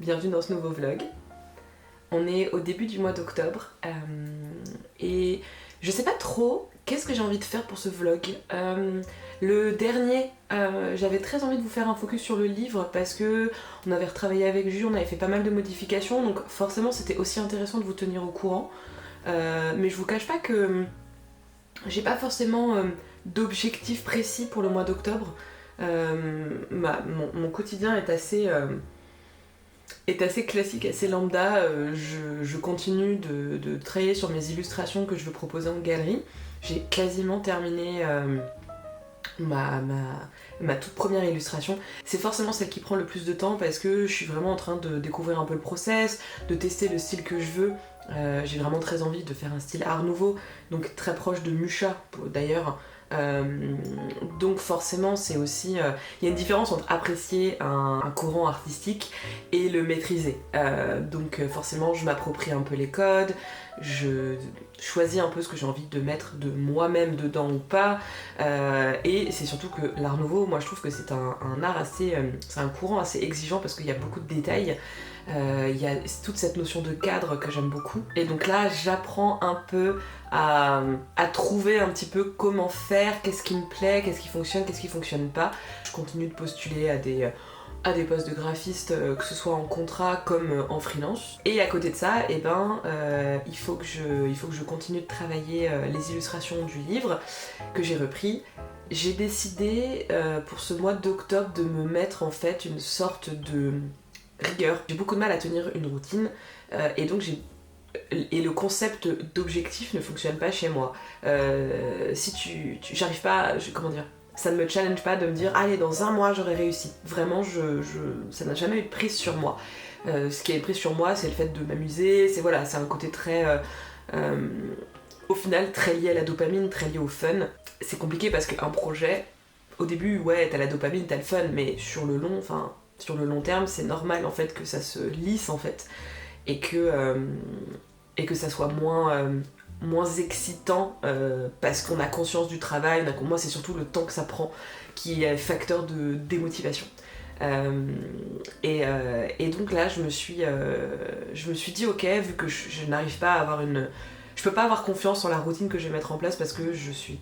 bienvenue dans ce nouveau vlog. On est au début du mois d'octobre et je sais pas trop qu'est-ce que j'ai envie de faire pour ce vlog. Le dernier, j'avais très envie de vous faire un focus sur le livre parce que on avait retravaillé avec Jules, on avait fait pas mal de modifications, donc forcément c'était aussi intéressant de vous tenir au courant. Mais je vous cache pas que j'ai pas forcément d'objectif précis pour le mois d'octobre. Mon quotidien est assez classique, assez lambda. Je continue de travailler sur mes illustrations que je veux proposer en galerie. J'ai quasiment terminé ma toute première illustration. C'est forcément celle qui prend le plus de temps parce que je suis vraiment en train de découvrir un peu le process, de tester le style que je veux. J'ai vraiment très envie de faire un style art nouveau, donc très proche de Mucha d'ailleurs. Donc forcément c'est aussi... Il y a une différence entre apprécier un courant artistique et le maîtriser. Donc forcément je m'approprie un peu les codes, je choisis un peu ce que j'ai envie de mettre de moi-même dedans ou pas. Et c'est surtout que l'art nouveau, moi je trouve que c'est un art assez... c'est un courant assez exigeant parce qu'il y a beaucoup de détails. Il y a toute cette notion de cadre que j'aime beaucoup. Et donc là, j'apprends un peu à trouver un petit peu comment faire, qu'est-ce qui me plaît, qu'est-ce qui fonctionne pas. Je continue de postuler à des postes de graphiste, que ce soit en contrat comme en freelance. Et à côté de ça, il faut que je continue de travailler les illustrations du livre que j'ai repris. J'ai décidé pour ce mois d'octobre de me mettre en fait une sorte de rigueur. J'ai beaucoup de mal à tenir une routine et donc le concept d'objectif ne fonctionne pas chez moi. Si j'arrive pas, comment dire, ça ne me challenge pas de me dire allez dans un mois j'aurai réussi. Vraiment ça n'a jamais eu de prise sur moi. Ce qui a une prise sur moi c'est le fait de m'amuser, c'est un côté très au final très lié à la dopamine, très lié au fun. C'est compliqué parce qu'un projet, au début ouais t'as la dopamine, t'as le fun, mais sur le long terme, c'est normal en fait que ça se lisse en fait et que ça soit moins excitant parce qu'on a conscience du travail. Moi, c'est surtout le temps que ça prend qui est facteur de démotivation. Et donc là, je me suis dit ok, vu que je n'arrive pas à avoir je peux pas avoir confiance en la routine que je vais mettre en place parce que je suis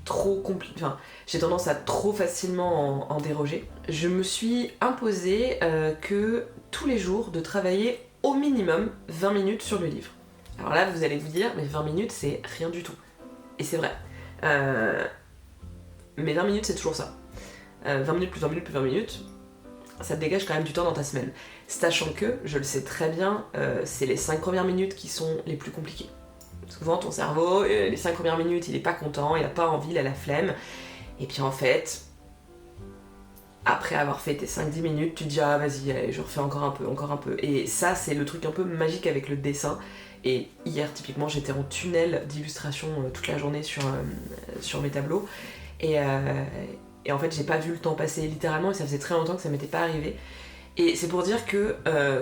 j'ai tendance à trop facilement en déroger. Je me suis imposé que tous les jours de travailler au minimum 20 minutes sur le livre. Alors là vous allez vous dire mais 20 minutes c'est rien du tout. Et c'est vrai. Mais 20 minutes c'est toujours ça. 20 minutes plus 20 minutes plus 20 minutes, ça te dégage quand même du temps dans ta semaine. Sachant que, je le sais très bien, c'est les 5 premières minutes qui sont les plus compliquées. Souvent ton cerveau, les 5 premières minutes, il est pas content, il a pas envie, il a la flemme. Et puis en fait, après avoir fait tes 5-10 minutes, tu te dis ah vas-y, allez, je refais encore un peu. Et ça, c'est le truc un peu magique avec le dessin. Et hier, typiquement, j'étais en tunnel d'illustration toute la journée sur mes tableaux. Et en fait, j'ai pas vu le temps passer littéralement et ça faisait très longtemps que ça m'était pas arrivé. Et c'est pour dire que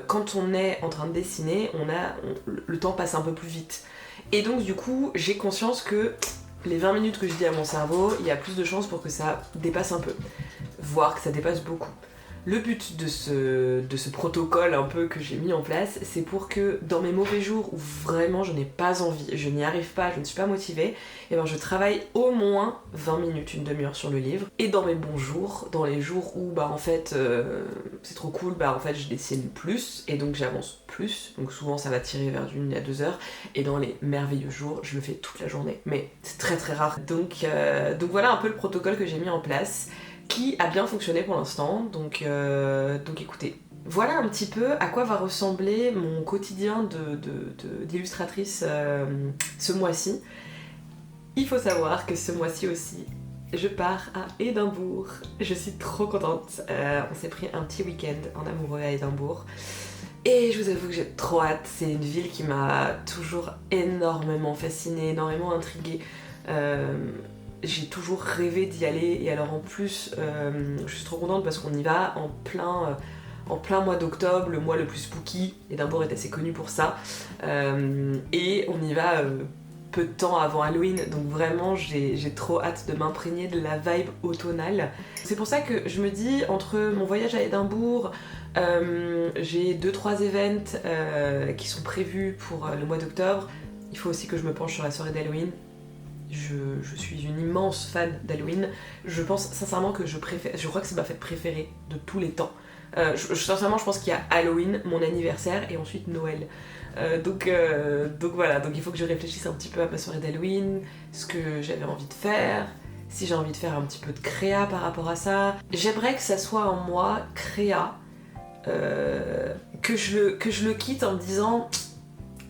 quand on est en train de dessiner, le temps passe un peu plus vite. Et donc du coup, j'ai conscience que les 20 minutes que je dis à mon cerveau, il y a plus de chances pour que ça dépasse un peu, voire que ça dépasse beaucoup. Le but de ce protocole un peu que j'ai mis en place, c'est pour que dans mes mauvais jours où vraiment je n'ai pas envie, je n'y arrive pas, je ne suis pas motivée, je travaille au moins 20 minutes, une demi-heure sur le livre. Et dans mes bons jours, dans les jours où c'est trop cool, je dessine plus et donc j'avance plus. Donc souvent ça va tirer vers du 1 à 2 heures. Et dans les merveilleux jours, je le fais toute la journée. Mais c'est très très rare. Donc voilà un peu le protocole que j'ai mis en place, qui a bien fonctionné pour l'instant, donc écoutez. Voilà un petit peu à quoi va ressembler mon quotidien d'illustratrice ce mois-ci. Il faut savoir que ce mois-ci aussi, je pars à Édimbourg. Je suis trop contente. On s'est pris un petit week-end en amoureux à Édimbourg. Et je vous avoue que j'ai trop hâte. C'est une ville qui m'a toujours énormément fascinée, énormément intriguée. J'ai toujours rêvé d'y aller et alors en plus je suis trop contente parce qu'on y va en plein mois d'octobre, le mois le plus spooky. Édimbourg est assez connu pour ça et on y va peu de temps avant Halloween, donc vraiment j'ai trop hâte de m'imprégner de la vibe automnale. C'est pour ça que je me dis, entre mon voyage à Édimbourg, j'ai 2-3 events qui sont prévus pour le mois d'octobre, il faut aussi que je me penche sur la soirée d'Halloween. Je suis une immense fan d'Halloween. Je pense sincèrement que je crois que c'est ma fête préférée de tous les temps. Sincèrement, je pense qu'il y a Halloween, mon anniversaire et ensuite Noël. Donc voilà, donc il faut que je réfléchisse un petit peu à ma soirée d'Halloween, ce que j'avais envie de faire, si j'ai envie de faire un petit peu de créa par rapport à ça. J'aimerais que ça soit en moi, créa, que je le quitte en me disant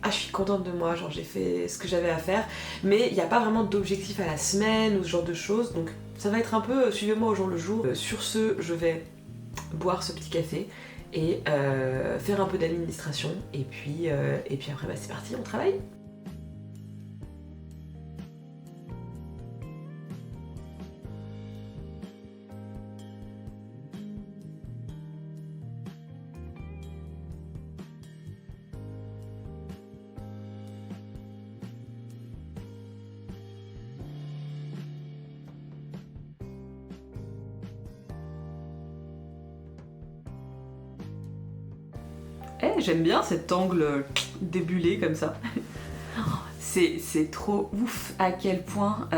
ah, je suis contente de moi, genre j'ai fait ce que j'avais à faire, mais il n'y a pas vraiment d'objectif à la semaine ou ce genre de choses, donc ça va être un peu suivez-moi au jour le jour. Sur ce, je vais boire ce petit café et faire un peu d'administration, et puis après bah, c'est parti, on travaille. J'aime bien cet angle débulé comme ça. C'est trop ouf à quel point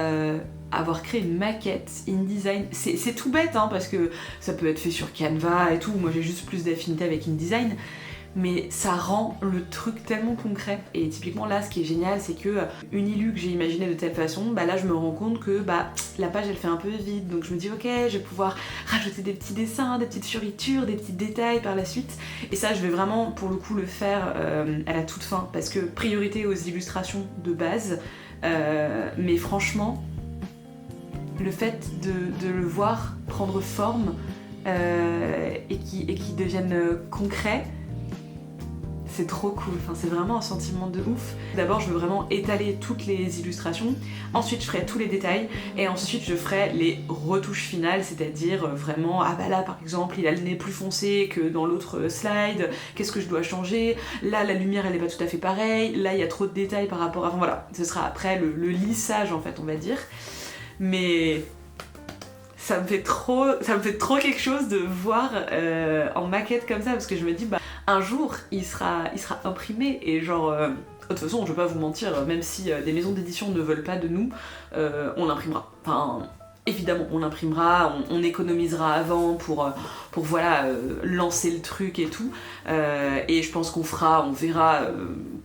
avoir créé une maquette InDesign, c'est tout bête hein, parce que ça peut être fait sur Canva et tout, moi j'ai juste plus d'affinité avec InDesign, mais ça rend le truc tellement concret. Et typiquement là ce qui est génial c'est que une illu que j'ai imaginée de telle façon, bah là je me rends compte que bah la page elle fait un peu vide, donc je me dis ok je vais pouvoir rajouter des petits dessins, des petites fioritures, des petits détails par la suite, et ça je vais vraiment pour le coup le faire à la toute fin parce que priorité aux illustrations de base, mais franchement le fait de le voir prendre forme et qui devienne concret, c'est trop cool, enfin, c'est vraiment un sentiment de ouf. D'abord je veux vraiment étaler toutes les illustrations, ensuite je ferai tous les détails et ensuite je ferai les retouches finales, c'est-à-dire vraiment ah bah là par exemple il a le nez plus foncé que dans l'autre slide, qu'est-ce que je dois changer, là la lumière elle est pas tout à fait pareille, là il y a trop de détails par rapport à... Enfin voilà, ce sera après le lissage en fait on va dire, mais... Ça me fait trop quelque chose de voir en maquette comme ça parce que je me dis bah un jour il sera imprimé et genre de toute façon je vais pas vous mentir, même si des maisons d'édition ne veulent pas de nous, on l'imprimera. Enfin évidemment on l'imprimera, on économisera avant pour voilà lancer le truc et tout, et je pense qu'on verra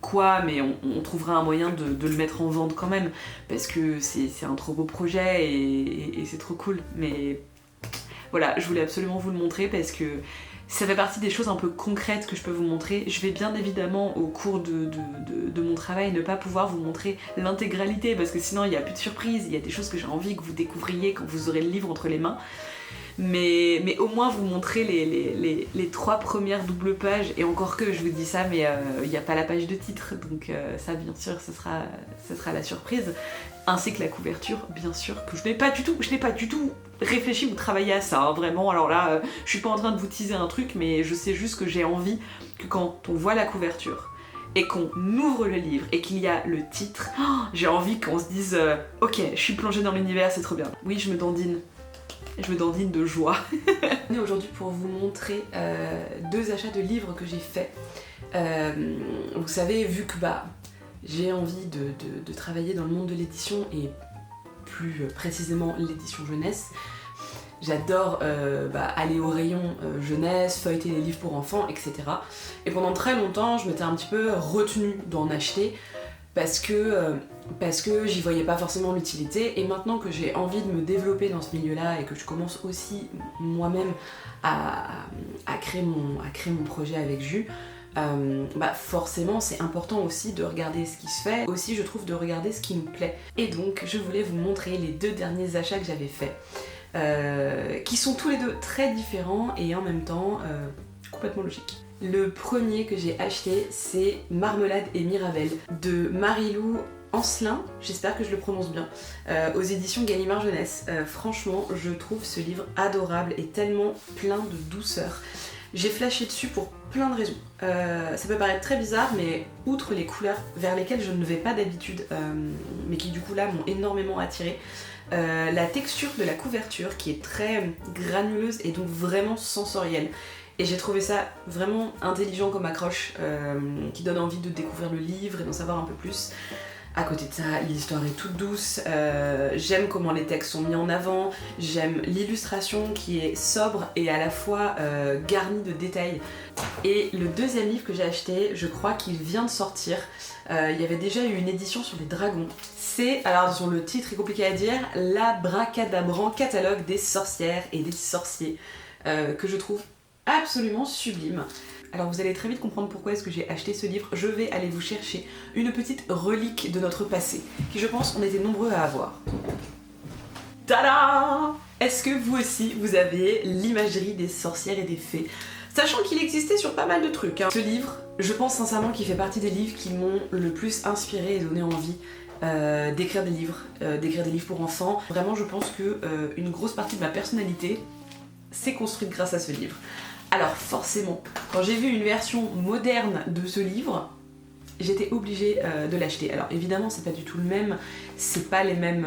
quoi, mais on trouvera un moyen de le mettre en vente quand même parce que c'est un trop beau projet et c'est trop cool. Mais voilà, je voulais absolument vous le montrer parce que ça fait partie des choses un peu concrètes que je peux vous montrer. Je vais bien évidemment au cours de mon travail ne pas pouvoir vous montrer l'intégralité parce que sinon il n'y a plus de surprise, il y a des choses que j'ai envie que vous découvriez quand vous aurez le livre entre les mains. Mais au moins vous montrer les 3 premières doubles pages, et encore que je vous dis ça mais il n'y a pas la page de titre, donc ça bien sûr ce sera la surprise, ainsi que la couverture bien sûr, que je n'ai pas du tout réfléchi ou travaillé à ça hein, vraiment. Alors là je suis pas en train de vous teaser un truc, mais je sais juste que j'ai envie que quand on voit la couverture et qu'on ouvre le livre et qu'il y a le titre, j'ai envie qu'on se dise ok je suis plongée dans l'univers, c'est trop bien. Oui je me dandine de joie. On est aujourd'hui pour vous montrer 2 achats de livres que j'ai faits. Vous savez, vu que bah, j'ai envie de travailler dans le monde de l'édition et plus précisément l'édition jeunesse, j'adore aller au rayon jeunesse, feuilleter les livres pour enfants, etc. Et pendant très longtemps, je m'étais un petit peu retenue d'en acheter parce que j'y voyais pas forcément l'utilité, et maintenant que j'ai envie de me développer dans ce milieu-là et que je commence aussi moi-même à créer mon projet avec Jus, forcément c'est important aussi de regarder ce qui se fait, aussi je trouve de regarder ce qui nous plaît. Et donc je voulais vous montrer les 2 derniers achats que j'avais faits, qui sont tous les 2 très différents et en même temps complètement logiques. Le premier que j'ai acheté c'est Marmelade et Mirabelle de Marie-Lou Ancelin, j'espère que je le prononce bien, aux éditions Gallimard Jeunesse. Franchement je trouve ce livre adorable et tellement plein de douceur. J'ai flashé dessus pour plein de raisons. Ça peut paraître très bizarre, mais outre les couleurs vers lesquelles je ne vais pas d'habitude, mais qui du coup là m'ont énormément attirée, la texture de la couverture qui est très granuleuse et donc vraiment sensorielle. Et j'ai trouvé ça vraiment intelligent comme accroche, qui donne envie de découvrir le livre et d'en savoir un peu plus. À côté de ça, l'histoire est toute douce, j'aime comment les textes sont mis en avant, j'aime l'illustration qui est sobre et à la fois garnie de détails. Et le deuxième livre que j'ai acheté, je crois qu'il vient de sortir, il y avait déjà eu une édition sur les dragons. C'est, alors attention, le titre est compliqué à dire, l'Abracadabrant catalogue des sorcières et des sorciers, que je trouve absolument sublime. Alors vous allez très vite comprendre pourquoi est-ce que j'ai acheté ce livre. Je vais aller vous chercher une petite relique de notre passé, qui je pense on était nombreux à avoir. Tada! Est-ce que vous aussi vous avez l'imagerie des sorcières et des fées? Sachant qu'il existait sur pas mal de trucs. Ce livre, je pense sincèrement qu'il fait partie des livres qui m'ont le plus inspiré et donné envie d'écrire des livres pour enfants. Vraiment je pense que une grosse partie de ma personnalité s'est construite grâce à ce livre. Alors forcément, quand j'ai vu une version moderne de ce livre, j'étais obligée de l'acheter. Alors évidemment c'est pas du tout le même, c'est pas les mêmes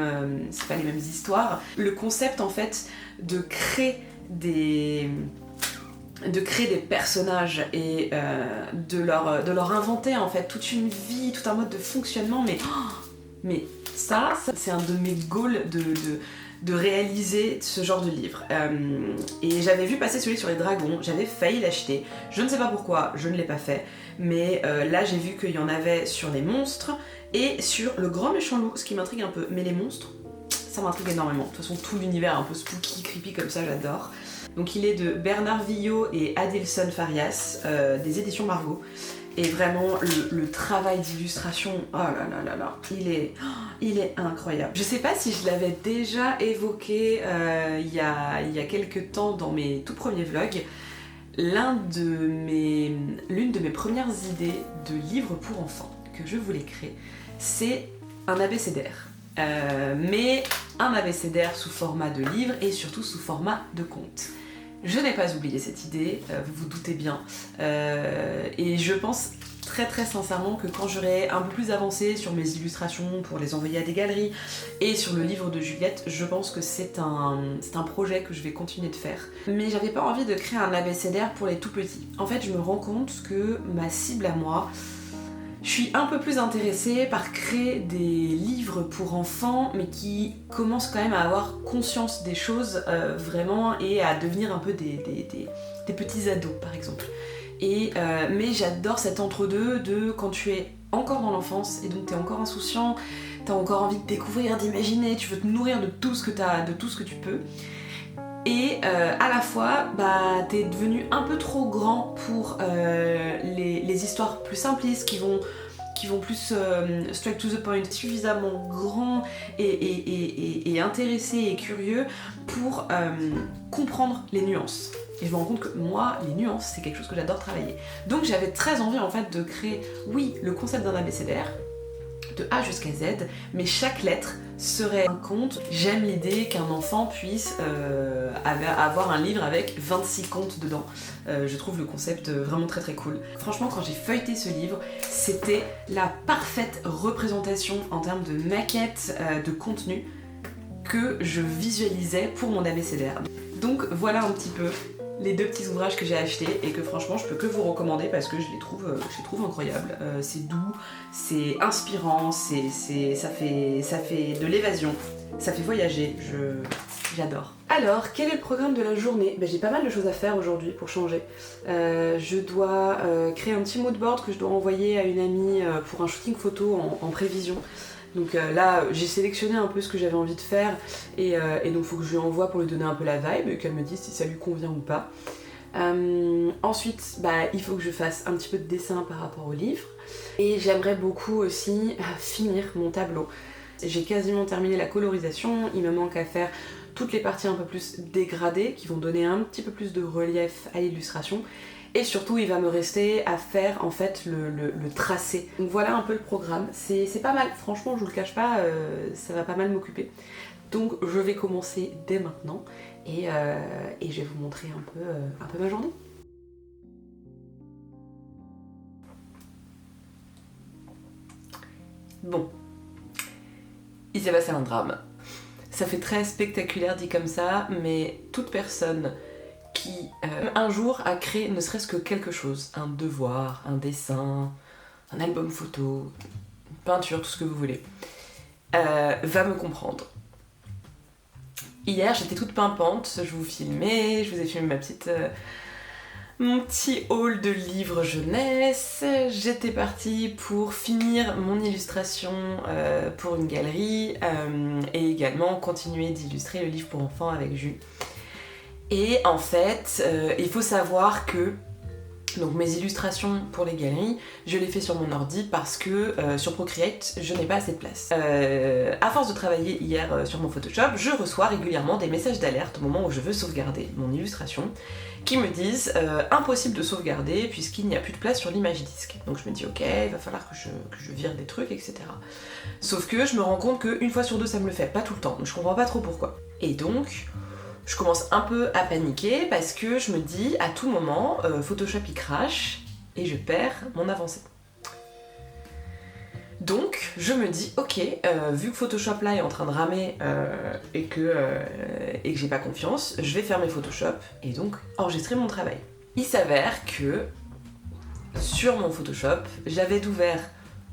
histoires. Le concept en fait de créer des personnages et de leur inventer en fait toute une vie, tout un mode de fonctionnement, mais ça c'est un de mes goals de réaliser ce genre de livre. Et j'avais vu passer celui sur les dragons, j'avais failli l'acheter, je ne sais pas pourquoi, je ne l'ai pas fait, mais là j'ai vu qu'il y en avait sur les monstres et sur le grand méchant loup, ce qui m'intrigue un peu, mais les monstres, ça m'intrigue énormément. De toute façon tout l'univers un peu spooky, creepy comme ça, j'adore. Donc il est de Bernard Villot et Adilson Farias, des éditions Margot. Et vraiment, le travail d'illustration, oh là là là là, il est incroyable. Je sais pas si je l'avais déjà évoqué il y a quelques temps dans mes tout premiers vlogs. L'une de mes premières idées de livre pour enfants que je voulais créer, c'est un abécédaire. Mais un abécédaire sous format de livre et surtout sous format de conte. Je n'ai pas oublié cette idée, vous vous doutez bien, et je pense très sincèrement que quand j'aurai un peu plus avancé sur mes illustrations pour les envoyer à des galeries et sur le livre de Juliette, je pense que c'est un projet que je vais continuer de faire. Mais j'avais pas envie de créer un abécédaire pour les tout petits. En fait, je me rends compte que ma cible à moi, je suis un peu plus intéressée par créer des livres pour enfants, mais qui commencent quand même à avoir conscience des choses vraiment et à devenir un peu des petits ados par exemple. Mais j'adore cet entre-deux de quand tu es encore dans l'enfance et donc t'es encore insouciant, t'as encore envie de découvrir, d'imaginer, tu veux te nourrir de tout ce que tu peux. Et à la fois, t'es devenu un peu trop grand pour les histoires plus simplistes qui vont plus straight to the point, suffisamment grand et intéressé et curieux pour comprendre les nuances. Et je me rends compte que moi, les nuances, c'est quelque chose que j'adore travailler. Donc j'avais très envie en fait de créer, oui, le concept d'un abécédaire, de A jusqu'à Z, mais chaque lettre serait un conte. J'aime l'idée qu'un enfant puisse avoir un livre avec 26 contes dedans. Je trouve le concept vraiment très cool. Franchement, quand j'ai feuilleté ce livre, c'était la parfaite représentation en termes de maquette, de contenu que je visualisais pour mon abécédaire. Donc voilà un petit peu les deux petits ouvrages que j'ai achetés et que franchement je peux que vous recommander parce que je les trouve incroyables. C'est doux, c'est inspirant, ça fait de l'évasion, ça fait voyager, j'adore. Alors, quel est le programme de la journée? J'ai pas mal de choses à faire aujourd'hui pour changer. Je dois créer un petit moodboard que je dois envoyer à une amie pour un shooting photo en prévision. Donc là, j'ai sélectionné un peu ce que j'avais envie de faire et donc il faut que je lui envoie pour lui donner un peu la vibe et qu'elle me dise si ça lui convient ou pas. Ensuite, il faut que je fasse un petit peu de dessin par rapport au livre et j'aimerais beaucoup aussi finir mon tableau. J'ai quasiment terminé la colorisation, il me manque à faire toutes les parties un peu plus dégradées qui vont donner un petit peu plus de relief à l'illustration. Et surtout, il va me rester à faire en fait le tracé. Donc voilà un peu le programme. C'est pas mal, franchement, je vous le cache pas, ça va pas mal m'occuper. Donc je vais commencer dès maintenant et je vais vous montrer un peu ma journée. Bon, il s'est passé un drame. Ça fait très spectaculaire dit comme ça, mais toute personne qui un jour a créé ne serait-ce que quelque chose, un devoir, un dessin, un album photo, une peinture, tout ce que vous voulez, va me comprendre. Hier, j'étais toute pimpante, je vous filmais, je vous ai filmé mon petit haul de livres jeunesse. J'étais partie pour finir mon illustration pour une galerie et également continuer d'illustrer le livre pour enfants avec Jules. Et en fait, il faut savoir que donc mes illustrations pour les galeries, je les fais sur mon ordi parce que sur Procreate, je n'ai pas assez de place. À force de travailler hier sur mon Photoshop, je reçois régulièrement des messages d'alerte au moment où je veux sauvegarder mon illustration qui me disent impossible de sauvegarder puisqu'il n'y a plus de place sur l'image disque. Donc je me dis ok, il va falloir que je vire des trucs, etc. Sauf que je me rends compte qu'une fois sur deux ça me le fait, pas tout le temps, donc je comprends pas trop pourquoi. Et donc, je commence un peu à paniquer parce que je me dis à tout moment, Photoshop il crache et je perds mon avancée. Donc je me dis ok, vu que Photoshop là est en train de ramer et que j'ai pas confiance, je vais fermer Photoshop et donc enregistrer mon travail. Il s'avère que sur mon Photoshop, j'avais ouvert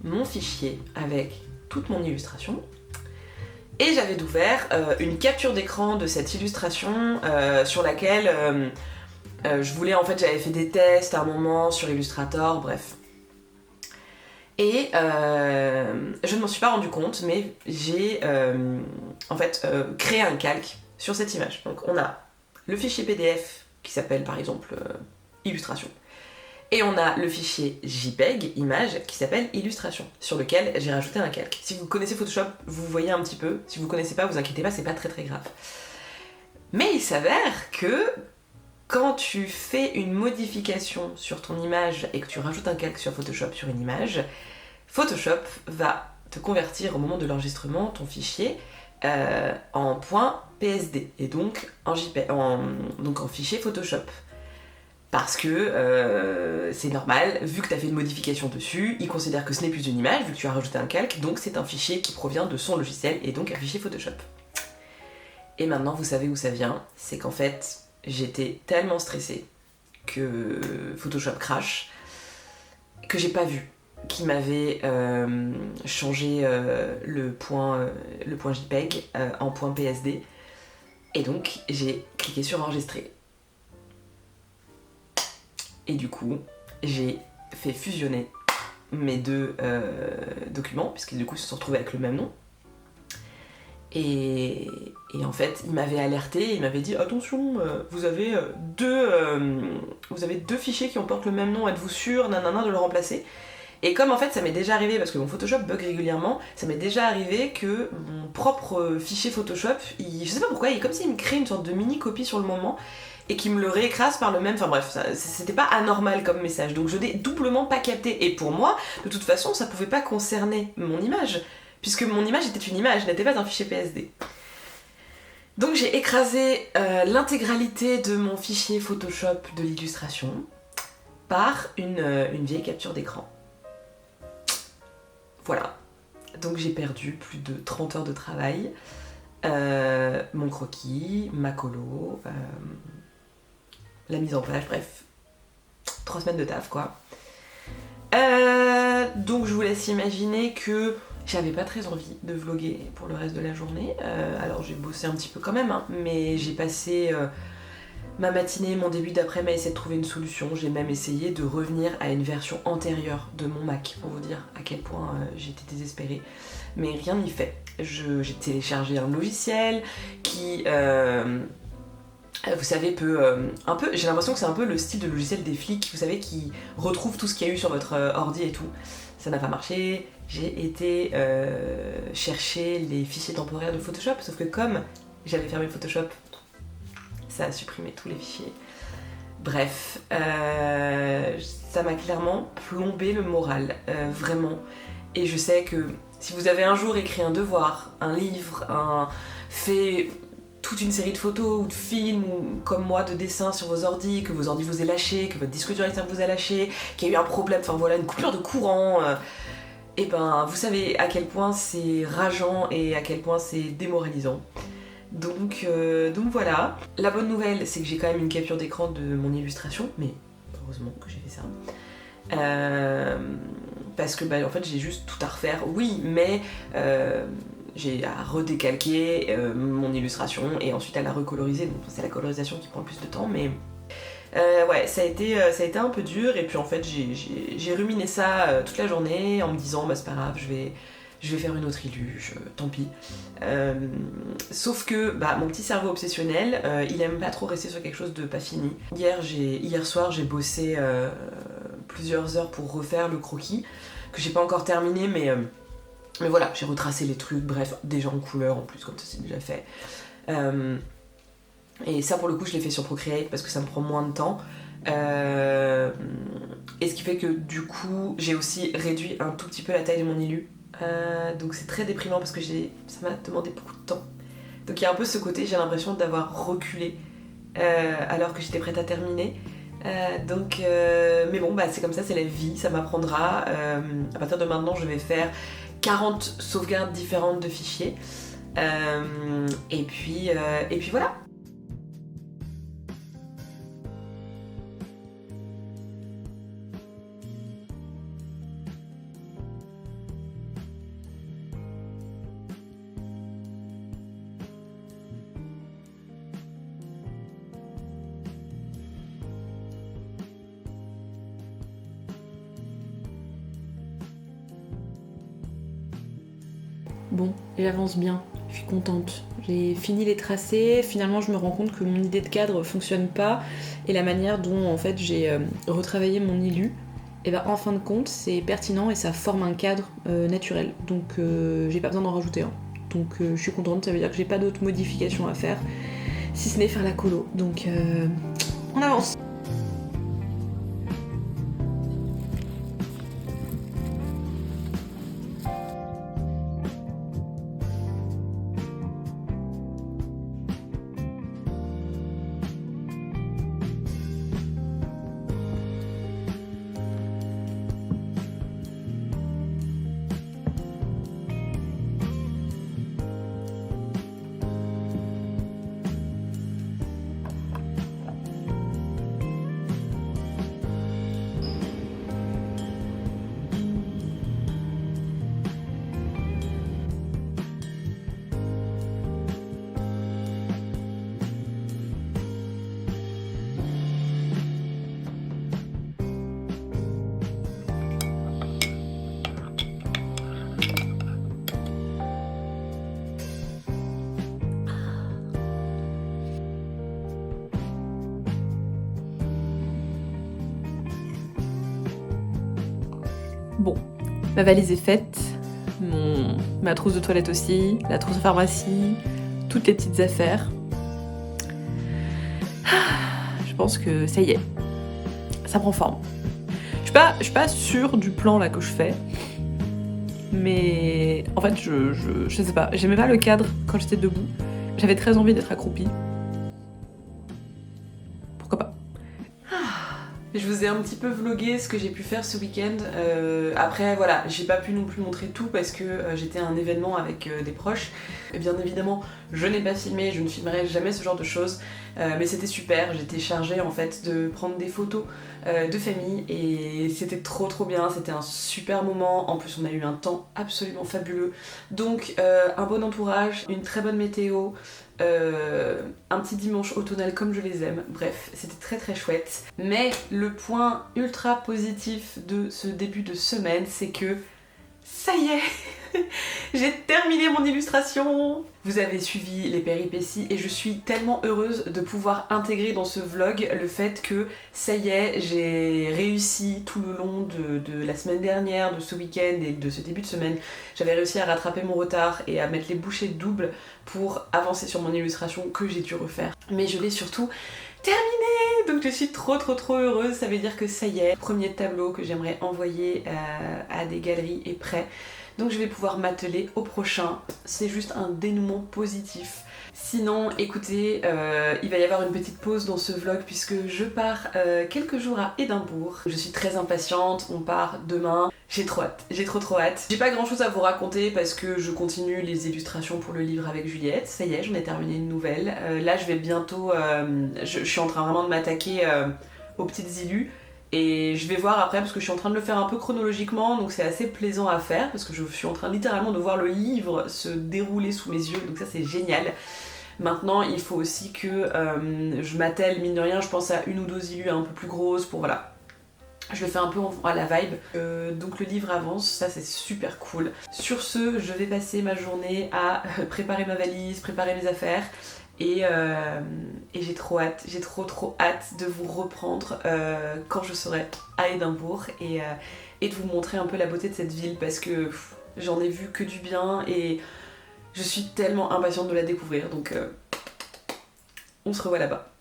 mon fichier avec toute mon illustration. Et j'avais ouvert une capture d'écran de cette illustration sur laquelle je voulais, en fait, j'avais fait des tests à un moment sur Illustrator, bref. Et je ne m'en suis pas rendu compte, mais j'ai en fait créé un calque sur cette image. Donc on a le fichier PDF qui s'appelle par exemple illustration. Et on a le fichier JPEG, image, qui s'appelle illustration, sur lequel j'ai rajouté un calque. Si vous connaissez Photoshop, vous voyez un petit peu. Si vous connaissez pas, vous inquiétez pas, c'est pas très très grave. Mais il s'avère que quand tu fais une modification sur ton image et que tu rajoutes un calque sur Photoshop sur une image, Photoshop va te convertir au moment de l'enregistrement ton fichier en .psd et donc en JPEG, donc en fichier Photoshop. Parce que c'est normal, vu que tu as fait une modification dessus, il considère que ce n'est plus une image, vu que tu as rajouté un calque, donc c'est un fichier qui provient de son logiciel et donc un fichier Photoshop. Et maintenant, vous savez où ça vient, c'est qu'en fait, j'étais tellement stressée que Photoshop crash, que j'ai pas vu qu'il m'avait changé le point JPEG en point PSD, et donc j'ai cliqué sur enregistrer. Et du coup, j'ai fait fusionner mes deux documents, puisque du coup, ils se sont retrouvés avec le même nom. Et en fait, il m'avait alerté, il m'avait dit « Attention, vous avez deux fichiers qui portent le même nom, êtes-vous sûr, nanana, de le remplacer ?» Et comme en fait, ça m'est déjà arrivé, parce que mon Photoshop bug régulièrement, ça m'est déjà arrivé que mon propre fichier Photoshop, je sais pas pourquoi, il est comme s'il me crée une sorte de mini-copie sur le moment, et qui me le réécrase par le même... Enfin bref, c'était pas anormal comme message, donc je l'ai doublement pas capté. Et pour moi, de toute façon, ça pouvait pas concerner mon image, puisque mon image était une image, n'était pas un fichier PSD. Donc j'ai écrasé l'intégralité de mon fichier Photoshop de l'illustration par une vieille capture d'écran. Voilà. Donc j'ai perdu plus de 30 heures de travail, mon croquis, ma colo... la mise en page, bref, 3 semaines de taf quoi. Donc je vous laisse imaginer que j'avais pas très envie de vlogger pour le reste de la journée. Alors j'ai bossé un petit peu quand même, hein, mais j'ai passé ma matinée, mon début d'après-midi à essayer de trouver une solution. J'ai même essayé de revenir à une version antérieure de mon Mac pour vous dire à quel point j'étais désespérée. Mais rien n'y fait. J'ai téléchargé un logiciel qui... vous savez, un peu, j'ai l'impression que c'est un peu le style de logiciel des flics, vous savez, qui retrouvent tout ce qu'il y a eu sur votre ordi et tout. Ça n'a pas marché. J'ai été chercher les fichiers temporaires de Photoshop, sauf que comme j'avais fermé Photoshop, ça a supprimé tous les fichiers. Bref, ça m'a clairement plombé le moral, vraiment. Et je sais que si vous avez un jour écrit un devoir, un livre, fait... toute une série de photos ou de films ou comme moi de dessins sur vos ordis, que vos ordis vous aient lâché, que votre disque dur externe vous a lâché, qu'il y a eu un problème, enfin voilà, une coupure de courant, et ben vous savez à quel point c'est rageant et à quel point c'est démoralisant. Donc voilà. La bonne nouvelle, c'est que j'ai quand même une capture d'écran de mon illustration, mais heureusement que j'ai fait ça. Parce que en fait j'ai juste tout à refaire, oui, mais j'ai à redécalquer mon illustration et ensuite à la recoloriser, donc c'est la colorisation qui prend le plus de temps, mais ouais, ça a été un peu dur, et puis en fait j'ai ruminé ça toute la journée en me disant c'est pas grave, je vais faire une autre illuge, tant pis. Sauf que mon petit cerveau obsessionnel, il aime pas trop rester sur quelque chose de pas fini. Hier soir, j'ai bossé plusieurs heures pour refaire le croquis, que j'ai pas encore terminé, mais voilà, j'ai retracé les trucs, bref, déjà en couleur en plus, comme ça c'est déjà fait. Et ça pour le coup je l'ai fait sur Procreate parce que ça me prend moins de temps. Et ce qui fait que du coup j'ai aussi réduit un tout petit peu la taille de mon illu. Donc c'est très déprimant parce que ça m'a demandé beaucoup de temps. Donc il y a un peu ce côté, j'ai l'impression d'avoir reculé alors que j'étais prête à terminer. Mais bon, c'est comme ça, c'est la vie, ça m'apprendra. À partir de maintenant, je vais faire 40 sauvegardes différentes de fichiers. Et puis voilà. Bon, j'avance bien, je suis contente. J'ai fini les tracés, finalement je me rends compte que mon idée de cadre fonctionne pas et la manière dont en fait j'ai retravaillé mon illu, et en fin de compte c'est pertinent et ça forme un cadre naturel. Donc j'ai pas besoin d'en rajouter un. Donc je suis contente, ça veut dire que j'ai pas d'autres modifications à faire, si ce n'est faire la colo. Donc on avance. Bon, ma valise est faite, ma trousse de toilette aussi, la trousse de pharmacie, toutes les petites affaires. Je pense que ça y est, ça prend forme. Je suis pas sûre du plan là que je fais, mais en fait je sais pas, j'aimais pas le cadre quand j'étais debout, j'avais très envie d'être accroupie. Pourquoi pas? Je vous ai un petit peu vlogué ce que j'ai pu faire ce week-end. Après voilà, j'ai pas pu non plus montrer tout parce que j'étais à un événement avec des proches. Et bien évidemment, je n'ai pas filmé, je ne filmerai jamais ce genre de choses. Mais c'était super, j'étais chargée en fait de prendre des photos de famille et c'était trop bien, c'était un super moment. En plus on a eu un temps absolument fabuleux. Donc un bon entourage, une très bonne météo, un petit dimanche automnal comme je les aime. Bref, c'était très chouette. Mais le point ultra positif de ce début de semaine, c'est que ça y est, j'ai terminé mon illustration. Vous avez suivi les péripéties et je suis tellement heureuse de pouvoir intégrer dans ce vlog le fait que ça y est, j'ai réussi tout le long de la semaine dernière, de ce week-end et de ce début de semaine. J'avais réussi à rattraper mon retard et à mettre les bouchées doubles pour avancer sur mon illustration que j'ai dû refaire. Mais je l'ai surtout terminé, donc je suis trop heureuse. Ça veut dire que ça y est, le premier tableau que j'aimerais envoyer à des galeries est prêt. Donc je vais pouvoir m'atteler au prochain. C'est juste un dénouement positif. Sinon, écoutez, il va y avoir une petite pause dans ce vlog puisque je pars quelques jours à Édimbourg. Je suis très impatiente, on part demain. J'ai trop hâte, j'ai trop hâte. J'ai pas grand chose à vous raconter parce que je continue les illustrations pour le livre avec Juliette. Ça y est, j'en ai terminé une nouvelle. Là, je vais bientôt... je suis en train vraiment de m'attaquer aux petites illus. Et je vais voir après parce que je suis en train de le faire un peu chronologiquement, donc c'est assez plaisant à faire parce que je suis en train littéralement de voir le livre se dérouler sous mes yeux, donc ça c'est génial. Maintenant il faut aussi que je m'attelle, mine de rien, je pense à une ou deux illus un peu plus grosses pour voilà. Je le fais un peu à la vibe, donc le livre avance, ça c'est super cool. Sur ce, je vais passer ma journée à préparer ma valise, préparer mes affaires. Et j'ai trop hâte, j'ai trop hâte de vous reprendre quand je serai à Édimbourg et de vous montrer un peu la beauté de cette ville parce que j'en ai vu que du bien et je suis tellement impatiente de la découvrir, donc on se revoit là-bas.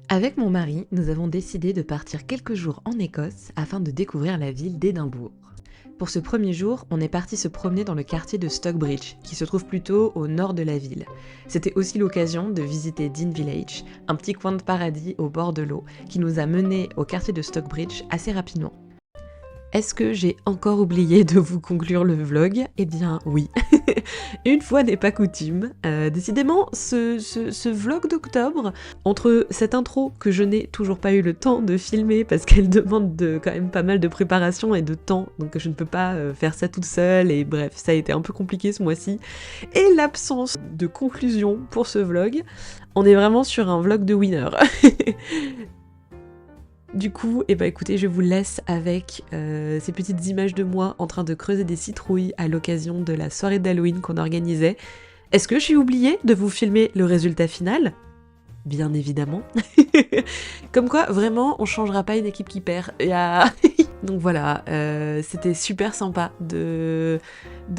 Avec mon mari, nous avons décidé de partir quelques jours en Écosse afin de découvrir la ville d'Édimbourg. Pour ce premier jour, on est parti se promener dans le quartier de Stockbridge, qui se trouve plutôt au nord de la ville. C'était aussi l'occasion de visiter Dean Village, un petit coin de paradis au bord de l'eau, qui nous a menés au quartier de Stockbridge assez rapidement. Est-ce que j'ai encore oublié de vous conclure le vlog ? Eh bien oui, une fois n'est pas coutume. Décidément, ce vlog d'octobre, entre cette intro que je n'ai toujours pas eu le temps de filmer parce qu'elle demande quand même pas mal de préparation et de temps, donc je ne peux pas faire ça toute seule et bref, ça a été un peu compliqué ce mois-ci, et l'absence de conclusion pour ce vlog, on est vraiment sur un vlog de winner. Du coup, écoutez, je vous laisse avec ces petites images de moi en train de creuser des citrouilles à l'occasion de la soirée d'Halloween qu'on organisait. Est-ce que j'ai oublié de vous filmer le résultat final ? Bien évidemment. Comme quoi, vraiment, on changera pas une équipe qui perd. Donc voilà, c'était super sympa de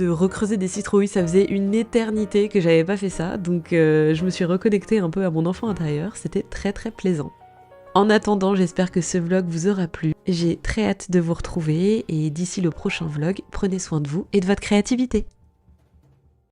recreuser des citrouilles. Ça faisait une éternité que j'avais pas fait ça, donc je me suis reconnectée un peu à mon enfant intérieur. C'était très plaisant. En attendant, j'espère que ce vlog vous aura plu. J'ai très hâte de vous retrouver et d'ici le prochain vlog, prenez soin de vous et de votre créativité.